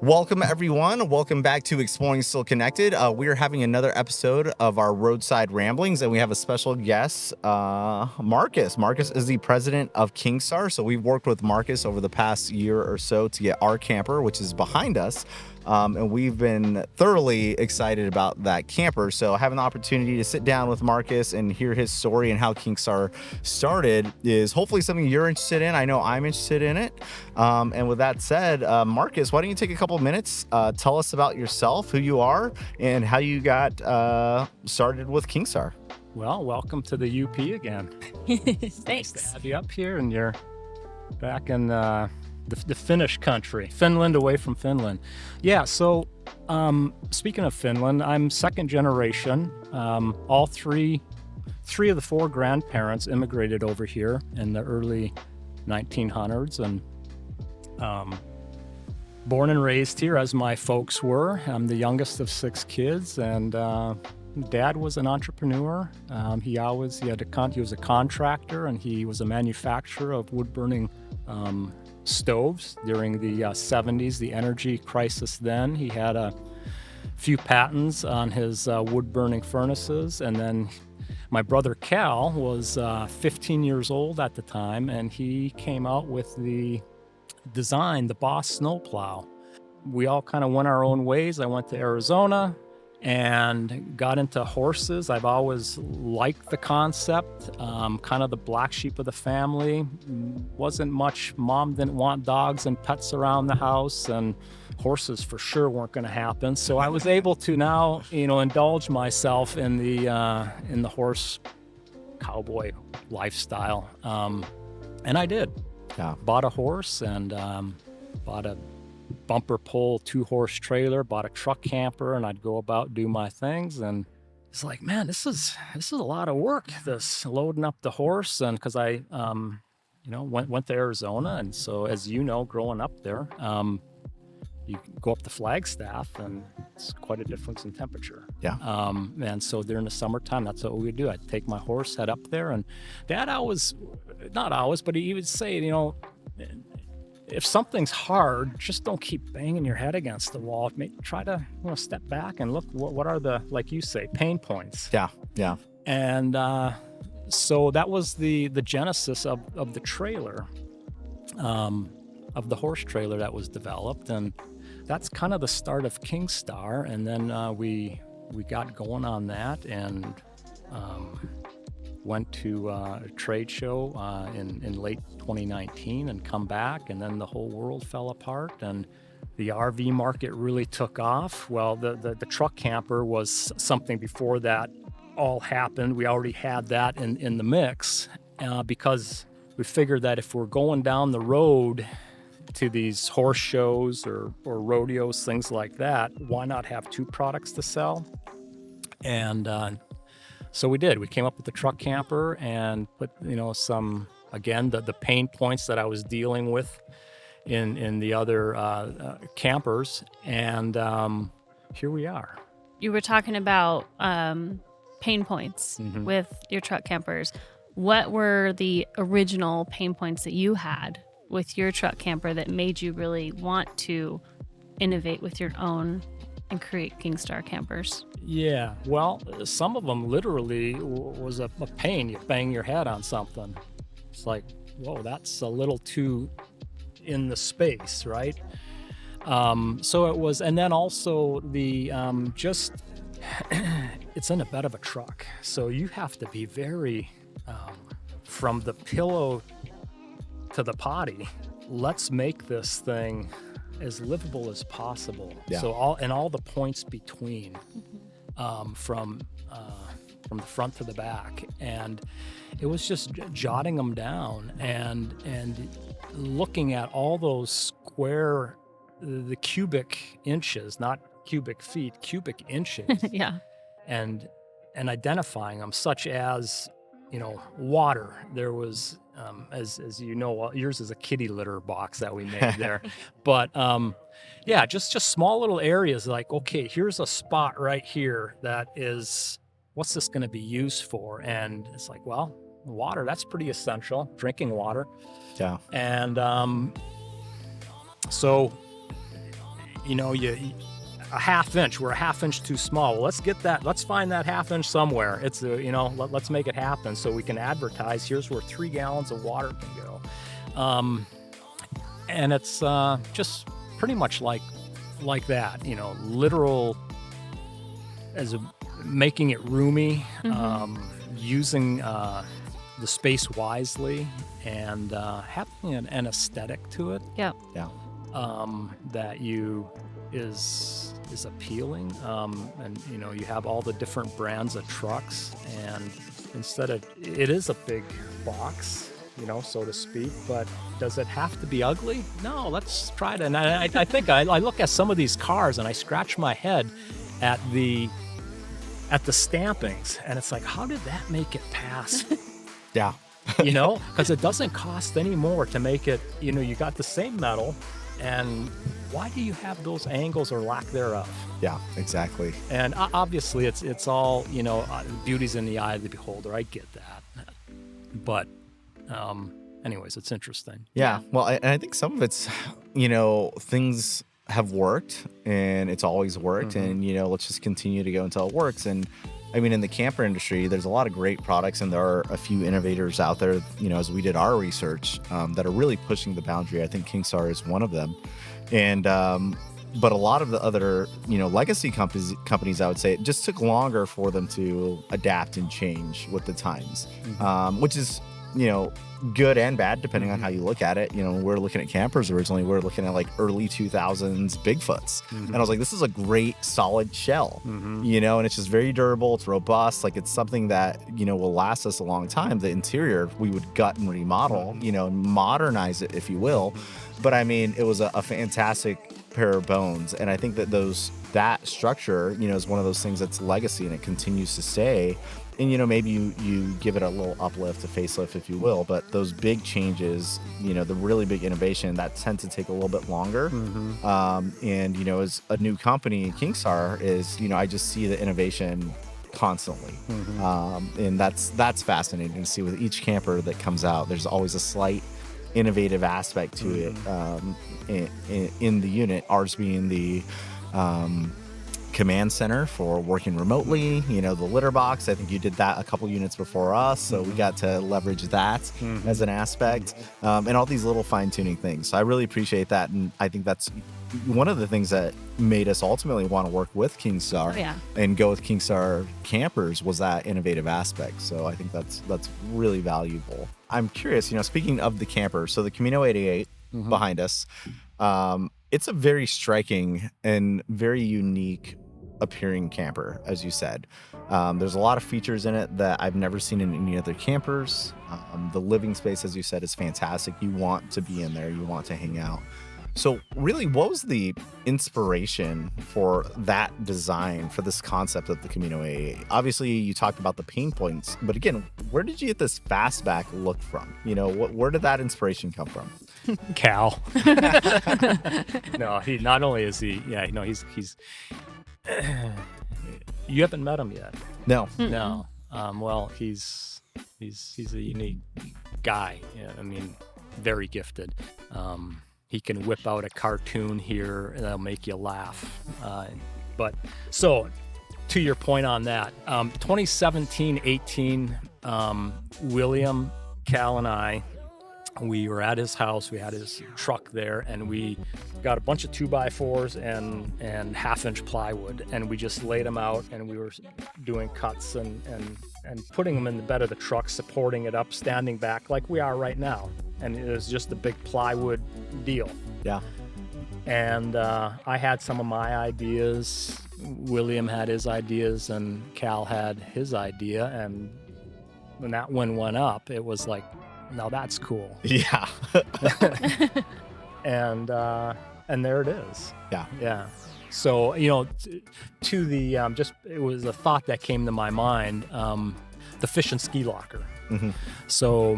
Welcome, everyone. Welcome back to Exploring Still Connected. We are having another episode of our Roadside Ramblings, and we have a special guest, Marcus. Marcus is the president of KingStar, so we've worked with Marcus over the past year or so to get our camper, which is behind us, and we've been thoroughly excited about that camper. So having the opportunity to sit down with Marcus and hear his story and how KingStar started is hopefully something you're interested in. I know I'm interested in it. And with that said, Marcus, why don't you take a couple minutes, tell us about yourself, who you are, and how you got started with KingStar. Well, welcome to the UP again. Thanks. Nice to have you up here, and you're back in the Finnish country, Finland, away from Finland. Yeah, so speaking of Finland, I'm second generation. All three of the four grandparents immigrated over here in the early 1900s, and born and raised here as my folks were. I'm the youngest of six kids, and Dad was an entrepreneur. He was a contractor, and he was a manufacturer of wood-burning stoves during the 70s, the energy crisis then. He had a few patents on his wood-burning furnaces, and then my brother Cal was 15 years old at the time, and he came out with the Boss snowplow. We all kind of went our own ways. I went to Arizona and got into horses. I've always liked the concept, kind of the black sheep of the family. Wasn't much, Mom didn't want dogs and pets around the house, and horses for sure weren't going to happen. So I was able to now, indulge myself in the horse cowboy lifestyle, and I did. Yeah. Bought a horse and bought a bumper pull 2-horse trailer, bought a truck camper, and I'd go about do my things. And it's like, man, this is a lot of work, this loading up the horse. And because I went to Arizona, and so as you know, growing up there, you go up to Flagstaff and it's quite a difference in temperature. Yeah. And so during the summertime, that's what we would do. I'd take my horse, head up there, and Dad but he would say, if something's hard, just don't keep banging your head against the wall. Try to step back and look what are the, like you say, pain points. Yeah. And so that was the genesis of the trailer, of the horse trailer that was developed, and that's kind of the start of KingStar. And then we got going on that, and went to a trade show in late 2019 and come back, and then the whole world fell apart and the RV market really took off. Well, the truck camper was something before that all happened. We already had that in the mix because we figured that if we're going down the road to these horse shows or rodeos, things like that, why not have two products to sell? And so we did. We came up with the truck camper and put, some, again, the pain points that I was dealing with in the other campers. And here we are. You were talking about pain points with your truck campers. What were the original pain points that you had with your truck camper that made you really want to innovate with your own and create KingStar campers? Yeah, well, some of them literally was a pain. You bang your head on something. It's like, whoa, that's a little too in the space, right? So it was, and then also the it's in the bed of a truck. So you have to be very, from the pillow to the potty, let's make this thing as livable as possible. Yeah. So all the points between, from the front to the back, and it was just jotting them down and looking at all those square, the cubic inches, not cubic feet, cubic inches. Yeah. And identifying them, such as water. There was, as you know, yours is a kitty litter box that we made there. But just small little areas like, okay, here's a spot right here that is, what's this going to be used for? And it's like, well, water, that's pretty essential, drinking water. Yeah. And so a half inch. We're a half inch too small. Well, let's find that half inch somewhere. It's let's make it happen so we can advertise. Here's where 3 gallons of water can go. And it's just pretty much like that, literal as making it roomy, using the space wisely, and having an aesthetic to it. Yeah. That is appealing, and you have all the different brands of trucks, and it is a big box, so to speak, but does it have to be ugly? No, let's try it. And I think I look at some of these cars and I scratch my head at the stampings, and it's like, how did that make it pass? Yeah. Because it doesn't cost any more to make it, you got the same metal, and why do you have those angles or lack thereof? Yeah, exactly. And obviously it's all, beauty's in the eye of the beholder. I get that. But anyways, it's interesting. Yeah. Well, and I think some of it's, things have worked and it's always worked, and, let's just continue to go until it works. And I mean, in the camper industry, there's a lot of great products, and there are a few innovators out there, as we did our research, that are really pushing the boundary. I think Kingstar is one of them. And, but a lot of the other, legacy companies, I would say, it just took longer for them to adapt and change with the times, which is, good and bad, depending on how you look at it. We're looking at campers originally. We're looking at like early 2000s Bigfoots. And I was like, this is a great solid shell, and it's just very durable. It's robust. Like, it's something that, will last us a long time. The interior, we would gut and remodel, and modernize it, if you will. But I mean, it was a fantastic pair of bones. And I think that that structure, is one of those things that's legacy, and it continues to stay. And, maybe you give it a little uplift, a facelift, if you will. But those big changes, the really big innovation, that tend to take a little bit longer. And, as a new company, Kingstar is, I just see the innovation constantly. And that's fascinating to see with each camper that comes out. There's always a slight innovative aspect to it in the unit. Ours being the command center for working remotely, the litter box. I think you did that a couple units before us, so we got to leverage that as an aspect, and all these little fine-tuning things. So I really appreciate that, and I think that's one of the things that made us ultimately want to work with Kingstar and go with Kingstar Campers, was that innovative aspect. So I think that's really valuable. I'm curious, speaking of the camper, so the Camino 88 behind us, it's a very striking and very unique appearing camper, as you said. There's a lot of features in it that I've never seen in any other campers. The living space, as you said, is fantastic. You want to be in there. You want to hang out. So really, what was the inspiration for that design, for this concept of the Camino 88? Obviously, you talked about the pain points, but again, where did you get this fastback look from? Where did that inspiration come from? Cal. No, he not only is he, he's. You haven't met him yet. No. No. Well, he's a unique guy. Yeah, I mean, very gifted. He can whip out a cartoon here and that'll make you laugh. But so, to your point on that, 2017-18, William, Cal, and I, we were at his house. We had his truck there, and we got a bunch of 2x4s and half-inch plywood, and we just laid them out, and we were doing cuts and putting them in the bed of the truck, supporting it up, standing back like we are right now. And it was just a big plywood deal. Yeah. And I had some of my ideas. William had his ideas, and Cal had his idea. And when that one went up, it was like, now that's cool. Yeah. And there it is. Yeah. Yeah. So, to the it was a thought that came to my mind, the fish and ski locker. So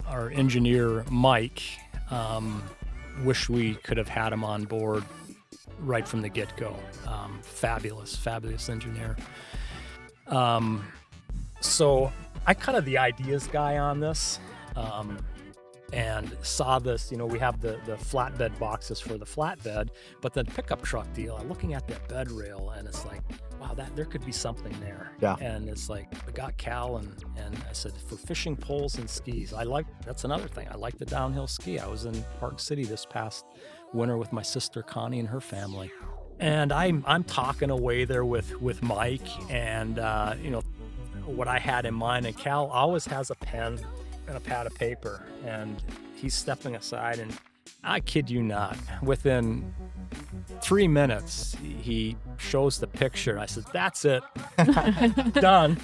our engineer, Mike, wish we could have had him on board right from the get-go. Fabulous engineer. So I kind of the ideas guy on this. and saw this, we have the flatbed boxes for the flatbed, but the pickup truck deal, I'm looking at that bed rail and it's like, wow, there could be something there. Yeah. And it's like, I got Cal and I said, for fishing poles and skis, that's another thing. I like the downhill ski. I was in Park City this past winter with my sister Connie and her family. And I'm talking away there with Mike and, what I had in mind. And Cal always has a pen and a pad of paper, and he's stepping aside, and I kid you not, within 3 minutes, he shows the picture. I said, that's it. Done.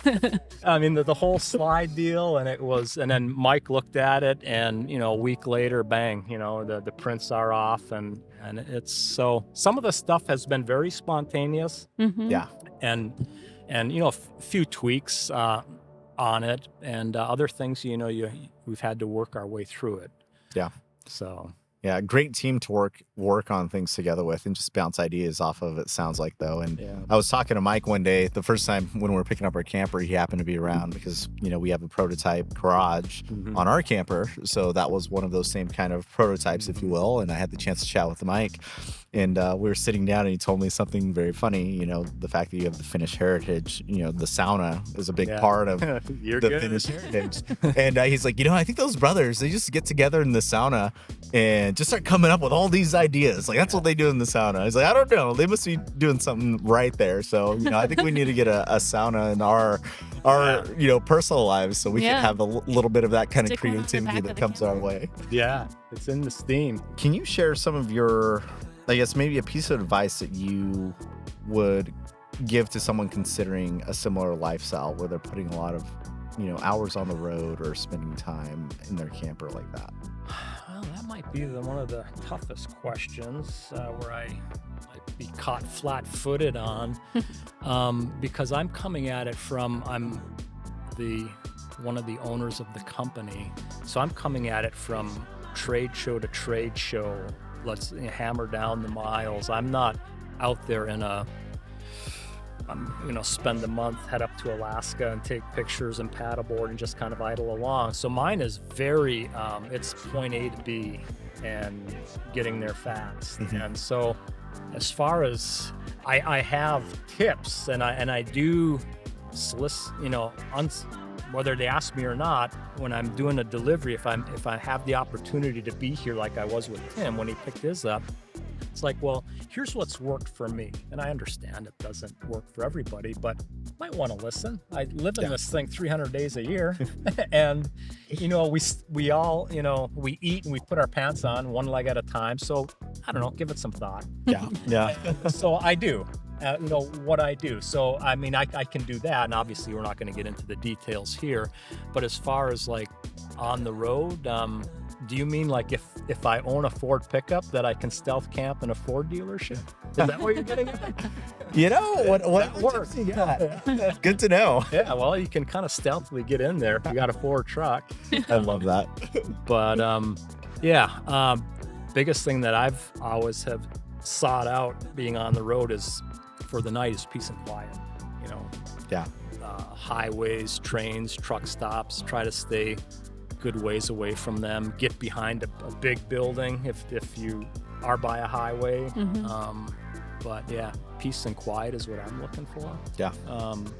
I mean, the whole slide deal, and then Mike looked at it, and, a week later, bang, the prints are off, and it's, so some of the stuff has been very spontaneous. Mm-hmm. Yeah. And a few tweaks on it, and other things, we've had to work our way through it. Yeah. So. Yeah, great team to work on things together with and just bounce ideas off of, it sounds like, though. And Yeah. I was talking to Mike one day, the first time when we were picking up our camper, he happened to be around because, we have a prototype garage on our camper. So that was one of those same kind of prototypes, if you will. And I had the chance to chat with Mike. And we were sitting down and he told me something very funny, the fact that you have the Finnish heritage, the sauna is a big part of the Finnish heritage. And he's like, I think those brothers, they just get together in the sauna and just start coming up with all these ideas. Like, that's what they do in the sauna. He's like, I don't know. They must be doing something right there. So, I think we need to get a sauna in our personal lives so we can have a little bit of that kind of creativity that comes our way. Yeah, it's in the steam. Can you share some of your, I guess, maybe a piece of advice that you would give to someone considering a similar lifestyle where they're putting a lot of, hours on the road or spending time in their camper like that? Well, that might be one of the toughest questions where I might be caught flat-footed on, because I'm coming at it from, I'm one of the owners of the company, so I'm coming at it from trade show to trade show. Let's hammer down the miles. I'm not out there spend a month, head up to Alaska and take pictures and paddleboard and just kind of idle along. So mine is very, it's point A to B and getting there fast. Mm-hmm. And so as far as I have tips and I do solicit, whether they ask me or not, when I'm doing a delivery, if I have the opportunity to be here like I was with Tim when he picked his up, it's like, well, here's what's worked for me. And I understand it doesn't work for everybody, but might want to listen. I live in this thing 300 days a year. And, we all, we eat and we put our pants on one leg at a time. So I don't know, give it some thought. Yeah. Yeah. So I do. What I do. So, I mean, I can do that. And obviously we're not going to get into the details here, but as far as like on the road, do you mean like if I own a Ford pickup that I can stealth camp in a Ford dealership? Is that what you're getting at? What works you got? Good to know. Yeah, well, you can kind of stealthily get in there if you got a Ford truck. I love that. But biggest thing that I've always have sought out being on the road is for the night is peace and quiet. Yeah. Highways, trains, truck stops, try to stay good ways away from them, get behind a big building if you are by a highway. Mm-hmm. But yeah, peace and quiet is what I'm looking for. Yeah.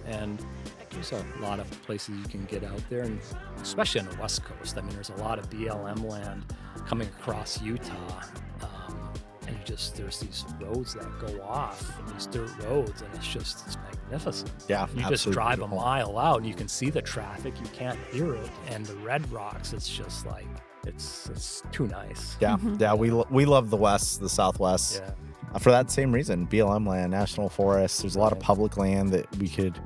And there's a lot of places you can get out there, and especially on the West Coast. I mean, there's a lot of BLM land coming across Utah. And there's these roads that go off, and these dirt roads, and it's magnificent. Yeah, you just drive beautiful. A mile out, and you can see the traffic. You can't hear it, and the red rocks. It's just like it's too nice. Yeah, Mm-hmm. yeah. We love the West, the Southwest. Yeah. For that same reason, BLM land, national forests. There's a lot of public land that we could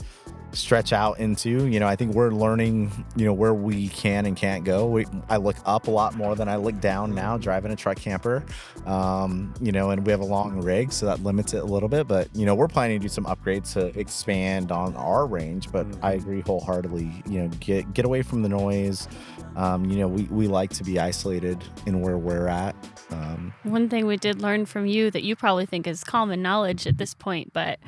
stretch out into. I think we're learning, where we can and can't go. I look up a lot more than I look down now driving a truck camper, and we have a long rig, so that limits it a little bit, but we're planning to do some upgrades to expand on our range. But I agree wholeheartedly, get away from the noise. We like to be isolated in where we're at. One thing we did learn from you that you probably think is common knowledge at this point, but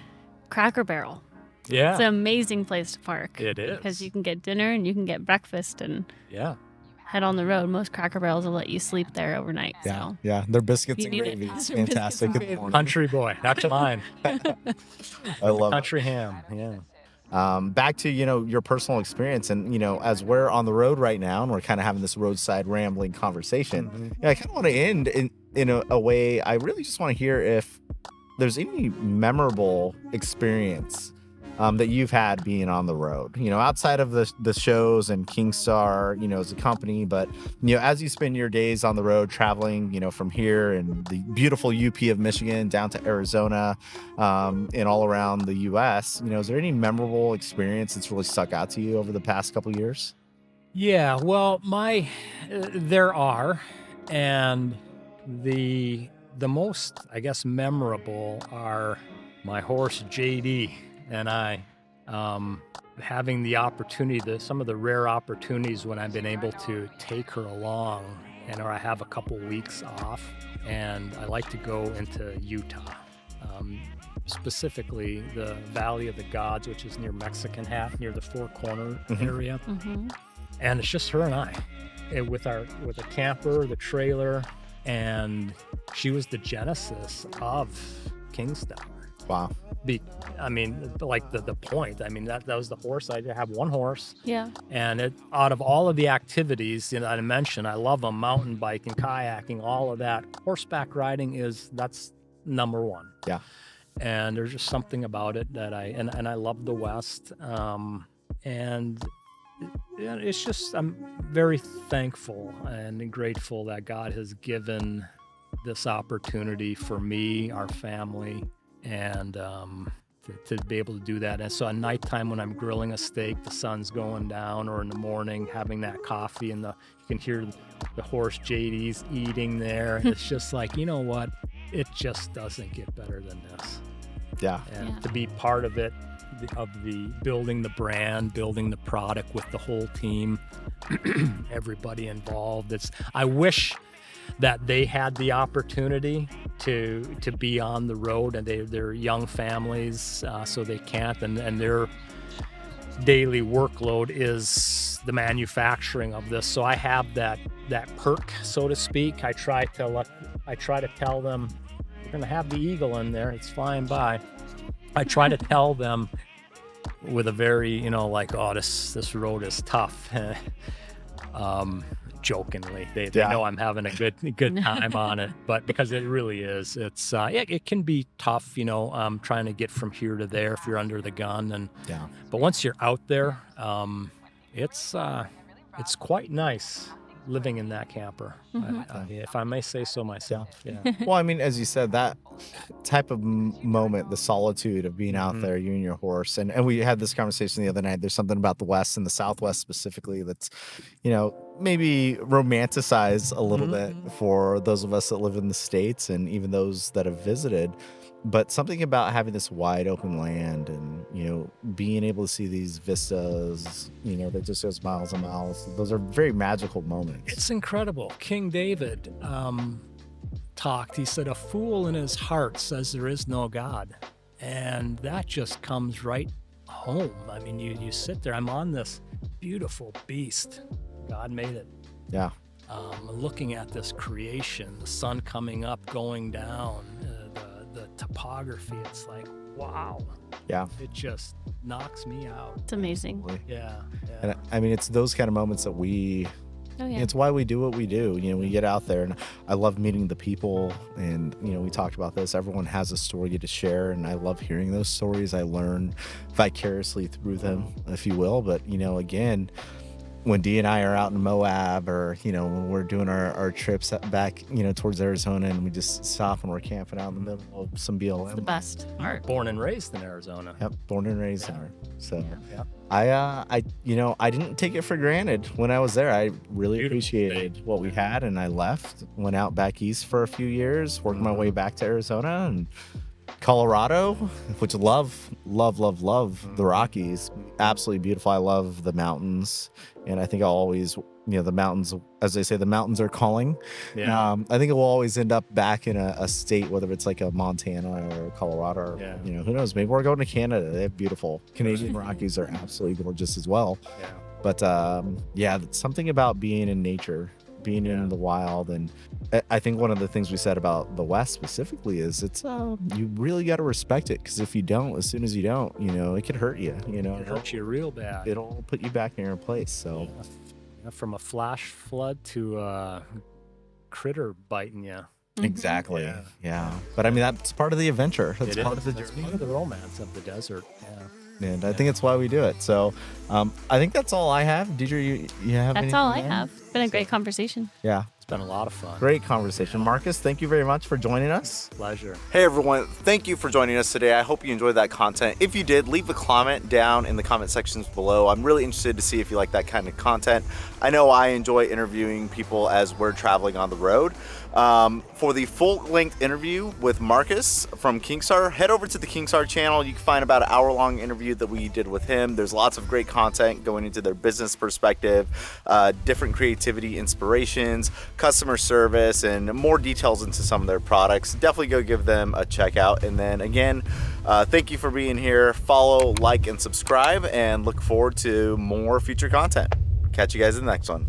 Cracker Barrel. Yeah. It's an amazing place to park. It is. Because you can get dinner and you can get breakfast. And yeah. head on the road. Most Cracker Barrels will let you sleep there overnight. Yeah, So yeah. Their biscuits You and need it. gravy is Their biscuits fantastic. and in the gravy. morning. Country boy, that's mine. I love it. Country ham. Yeah. Back to your personal experience, and as we're on the road right now and we're kind of having this roadside rambling conversation, I kind of want to end in a way. I really just want to hear if there's any memorable experience that you've had being on the road, outside of the shows and KingStar, as a company, but as you spend your days on the road traveling, from here and the beautiful UP of Michigan down to Arizona, and all around the US, is there any memorable experience that's really stuck out to you over the past couple of years? Yeah, well, there are, and the most, I guess, memorable are my horse JD and I having the opportunity, some of the rare opportunities when I've been able to take her along, or I have a couple weeks off, and I like to go into Utah, specifically the Valley of the Gods, which is near Mexican Hat, near the Four Corner area. And it's just her and I, with a camper, the trailer, and she was the genesis of KingStar. Wow. Like the point. That was the horse. I have one horse. Yeah. And out of all of the activities that I mentioned, I love them: mountain biking, kayaking, all of that. Horseback riding that's number one. Yeah. And there's just something about it that I love the West. And it's just, I'm very thankful and grateful that God has given this opportunity for me, our family, and to be able to do that. And so at nighttime when I'm grilling a steak, the sun's going down, or in the morning having that coffee, and you can hear the horse JD's eating there. It's just like, you know what? It just doesn't get better than this. Yeah. And to be part of it, of the building the brand, building the product with the whole team, everybody involved. I wish that they had the opportunity to be on the road, and they're young families, so they can't, and their daily workload is the manufacturing of this. So I have that perk, so to speak. I try to tell them, we're gonna have the Eagle in there, it's flying by. I try to tell them with a very, oh, this road is tough. Jokingly, they know I'm having a good time on it, but because it really is, it's it can be tough, trying to get from here to there if you're under the gun, but once you're out there, it's quite nice living in that camper, if I may say so myself. Yeah. Well, as you said, that type of moment, the solitude of being out there, you and your horse, and we had this conversation the other night. There's something about the West and the Southwest specifically that's, maybe romanticized a little bit for those of us that live in the States and even those that have visited. But something about having this wide open land and, being able to see these vistas, that just goes miles and miles. Those are very magical moments. It's incredible. King David talked. He said, "A fool in his heart says there is no God." And that just comes right home. You sit there. I'm on this beautiful beast. God made it. Yeah. Looking at this creation, the sun coming up, going down, the topography, it's like, wow. Yeah. It just knocks me out. It's amazing. Yeah. And it's those kind of moments that it's why we do what we do. We get out there, and I love meeting the people, and we talked about this. Everyone has a story to share, and I love hearing those stories. I learn vicariously through them, if you will. But again, when Dee and I are out in Moab, or when we're doing our trips back towards Arizona, and we just stop and we're camping out in the middle of some BLM. It's the best part. Born and raised in Arizona. Yep, born and raised there. So I didn't take it for granted when I was there. I really appreciated what we had, and I left, went out back east for a few years, worked my way back to Arizona and Colorado, which love the Rockies. Absolutely beautiful. I love the mountains, and I think I'll always, the mountains, as they say, the mountains are calling. I think it will always end up back in a state, whether it's like a Montana or Colorado, or, who knows, maybe we're going to Canada. They have beautiful Canadian Rockies are absolutely gorgeous as well. But yeah, something about being in nature, being in the wild. And I think one of the things we said about the West specifically is it's you really got to respect it, because if you don't, as soon as you don't, it could hurt you. It hurts you real bad. It'll put you back in your place. So from a flash flood to a critter biting you. Exactly. Yeah. But I mean, that's part of the adventure. That's part of the That's journey. part of the romance of the desert. And I think it's why we do it. So I think that's all I have. Deidre, you have That's anything all I to add? have. Been a great conversation. Yeah. It's been a lot of fun. Great conversation. Marcus, thank you very much for joining us. Pleasure. Hey everyone, thank you for joining us today. I hope you enjoyed that content. If you did, leave a comment down in the comment sections below. I'm really interested to see if you like that kind of content. I know I enjoy interviewing people as we're traveling on the road. For the full-length interview with Marcus from Kingstar, head over to the Kingstar channel. You can find about an hour-long interview that we did with him. There's lots of great content going into their business perspective, different creativity, inspirations, customer service, and more details into some of their products. Definitely go give them a check out. And then again, thank you for being here. Follow, like, and subscribe, and look forward to more future content. Catch you guys in the next one.